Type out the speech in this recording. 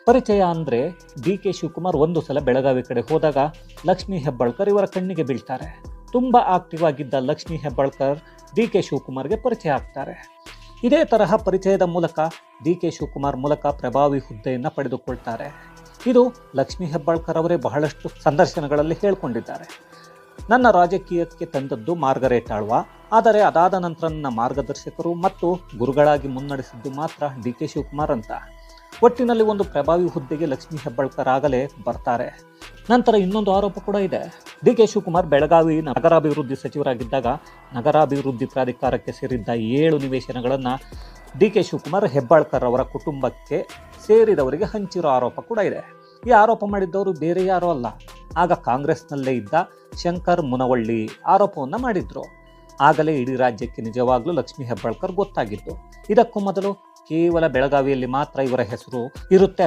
ಪರಿಚಯ ಅಂದ್ರೆ D K Shivakumar ಒಂದು ಸಲ ಬೆಳಗಾವಿ ಕಡೆ ಹೋದಾಗ ಲಕ್ಷ್ಮೀ ಹೆಬ್ಬಾಳ್ಕರ್ ಇವರ ಕಣ್ಣಿಗೆ ಬೀಳ್ತಾರೆ. ತುಂಬಾ ಆಕ್ಟಿವ್ ಆಗಿದ್ದ ಲಕ್ಷ್ಮೀ ಹೆಬ್ಬಾಳ್ಕರ್ ಡಿ ಕೆ ಶಿವಕುಮಾರ್ಗೆ ಪರಿಚಯ ಆಗ್ತಾರೆ. ಇದೇ ತರಹ ಪರಿಚಯದ ಮೂಲಕ ಡಿ ಕೆ ಶಿವಕುಮಾರ್ ಮೂಲಕ ಪ್ರಭಾವಿ ಹುದ್ದೆಯನ್ನು ಪಡೆದುಕೊಳ್ತಾರೆ. ಇದು ಲಕ್ಷ್ಮೀ ಹೆಬ್ಬಾಳ್ಕರ್ ಅವರೇ ಬಹಳಷ್ಟು ಸಂದರ್ಶನಗಳಲ್ಲಿ ಹೇಳ್ಕೊಂಡಿದ್ದಾರೆ. ನನ್ನ ರಾಜಕೀಯಕ್ಕೆ ತಂದದ್ದು ಮಾರ್ಗರೇಟ್ ಆಳ್ವ, ಆದರೆ ಅದಾದ ನಂತರ ನನ್ನ ಮಾರ್ಗದರ್ಶಕರು ಮತ್ತು ಗುರುಗಳಾಗಿ ಮುನ್ನಡೆಸಿದ್ದು ಮಾತ್ರ ಡಿ ಕೆ ಶಿವಕುಮಾರ್ ಅಂತ. ಒಟ್ಟಿನಲ್ಲಿ ಒಂದು ಪ್ರಭಾವಿ ಹುದ್ದೆಗೆ ಲಕ್ಷ್ಮೀ ಹೆಬ್ಬಾಳ್ಕರ್ ಆಗಲೇ ಬರ್ತಾರೆ. ನಂತರ ಇನ್ನೊಂದು ಆರೋಪ ಕೂಡ ಇದೆ. ಡಿ ಕೆ ಶಿವಕುಮಾರ್ ಬೆಳಗಾವಿ ನಗರಾಭಿವೃದ್ಧಿ ಸಚಿವರಾಗಿದ್ದಾಗ ನಗರಾಭಿವೃದ್ಧಿ ಪ್ರಾಧಿಕಾರಕ್ಕೆ ಸೇರಿದ್ದ 7 ನಿವೇಶನಗಳನ್ನು ಡಿ ಕೆ ಶಿವಕುಮಾರ್ ಹೆಬ್ಬಾಳ್ಕರ್ ಅವರ ಕುಟುಂಬಕ್ಕೆ ಸೇರಿದವರಿಗೆ ಹಂಚಿರೋ ಆರೋಪ ಕೂಡ ಇದೆ. ಈ ಆರೋಪ ಮಾಡಿದ್ದವರು ಬೇರೆ ಯಾರೂ ಅಲ್ಲ, ಆಗ ಕಾಂಗ್ರೆಸ್ನಲ್ಲೇ ಇದ್ದ ಶಂಕರ್ ಮುನವಳ್ಳಿ ಆರೋಪವನ್ನು ಮಾಡಿದ್ರು. ಆಗಲೇ ಇಡೀ ರಾಜ್ಯಕ್ಕೆ ನಿಜವಾಗ್ಲೂ ಲಕ್ಷ್ಮೀ ಹೆಬ್ಬಾಳ್ಕರ್ ಗೊತ್ತಾಗಿತ್ತು. ಇದಕ್ಕೂ ಮೊದಲು ಕೇವಲ ಬೆಳಗಾವಿಯಲ್ಲಿ ಮಾತ್ರ ಇವರ ಹೆಸರು ಇರುತ್ತೆ